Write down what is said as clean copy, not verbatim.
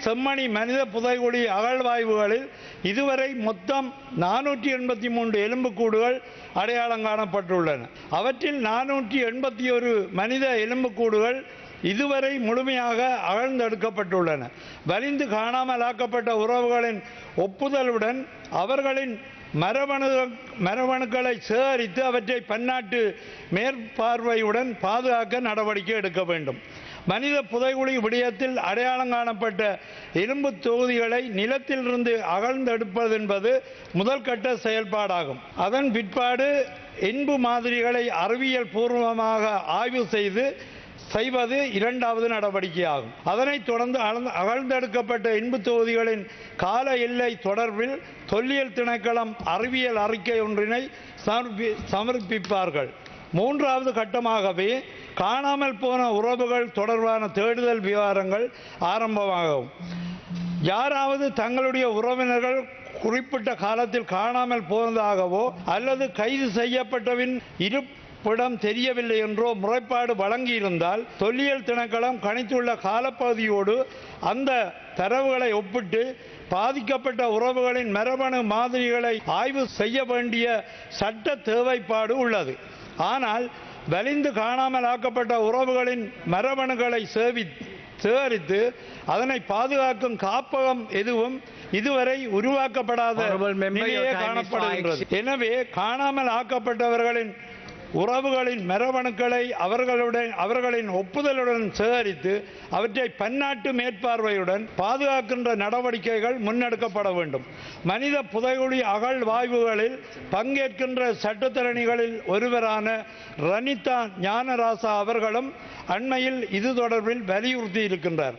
செம்மணி மனித புதைகுழி அகழ்வாய்வுகளில் இதுவரை மொத்தம் 483 எலும்புக்கூடுகள் அடையாளம் காணப்பட்டுள்ளன. அவற்றில் 481 மனித எலும்புக்கூடுகள் இதுவரை முழுமையாக அகழ்ந்தெடுக்கப்பட்டுள்ளன. வலிந்து காணாமலாக்கப்பட்ட உறவுகளின் ஒப்புதலுடன் அவர்களின் மரபணுக்களை சேகரித்து அவற்றை பன்னாட்டு மேற்பார்வையுடன் பாதுகாக்க நடவடிக்கை எடுக்க வேண்டும். மனித புதைகுழி விடயத்தில் அடையாளம் காணப்பட்ட இரும்பு தொகுதிகளை நிலத்திலிருந்து அகழ்ந்தெடுப்பது என்பது முதல் கட்ட செயல்பாடாகும். அதன் பிற்பாடு எண்பு மாதிரிகளை அறிவியல் பூர்வமாக ஆய்வு செய்வது இரண்டாவது நடவடிக்கையாகும். அதனைத் தொடர்ந்து அகழ்ந்தெடுக்கப்பட்ட எண்பு தொகுதிகளின் கால எல்லை தொடர்பில் தொல்லியல் திணைக்களம் அறிவியல் அறிக்கை ஒன்றினை சமர்ப்பிப்பார்கள். மூன்றாவது கட்டமாகவே காணாமல் போன உறவுகள் தொடர்பான தேடுதல் விவகாரங்கள் ஆரம்பமாகும். யாராவது தங்களுடைய உறவினர்கள் குறிப்பிட்ட காலத்தில் காணாமல் போனதாகவோ அல்லது கைது செய்யப்பட்டவின் இருப்பிடம் தெரியவில்லை என்றோ முறைப்பாடு வழங்கியிருந்தால் தொல்லியல் திணைக்களம் கணித்துள்ள காலப்பகுதியோடு அந்த தரவுகளை ஒப்பிட்டு பாதிக்கப்பட்ட உறவுகளின் மரபணு மாதிரிகளை ஆய்வு செய்ய வேண்டிய சட்ட தேவைப்பாடு உள்ளது. ஆனால் வலிந்து காணாமல் ஆக்கப்பட்ட உறவுகளின் மரபணுக்களை சேகரித்து அதனை பாதுகாக்கும் காப்பகம் எதுவும் இதுவரை உருவாக்கப்படாத நிலையே காணப்படுகின்றது. எனவே காணாமல் ஆக்கப்பட்டவர்களின் உறவுகளின் மரபணுக்களை அவர்களின் ஒப்புதலுடன் சேகரித்து அவற்றை பன்னாட்டு மேற்பார்வையுடன் பாதுகாக்கின்ற நடவடிக்கைகள் முன்னெடுக்கப்பட வேண்டும். மனித புதைகுழி அகழ்வாய்வுகளில் பங்கேற்கின்ற சட்டத்தரணிகளில் ஒருவரான ரணிதா ஞானராசா அவர்களும் அண்மையில் இது தொடர்பில் வலியுறுத்தி இருக்கின்றார்.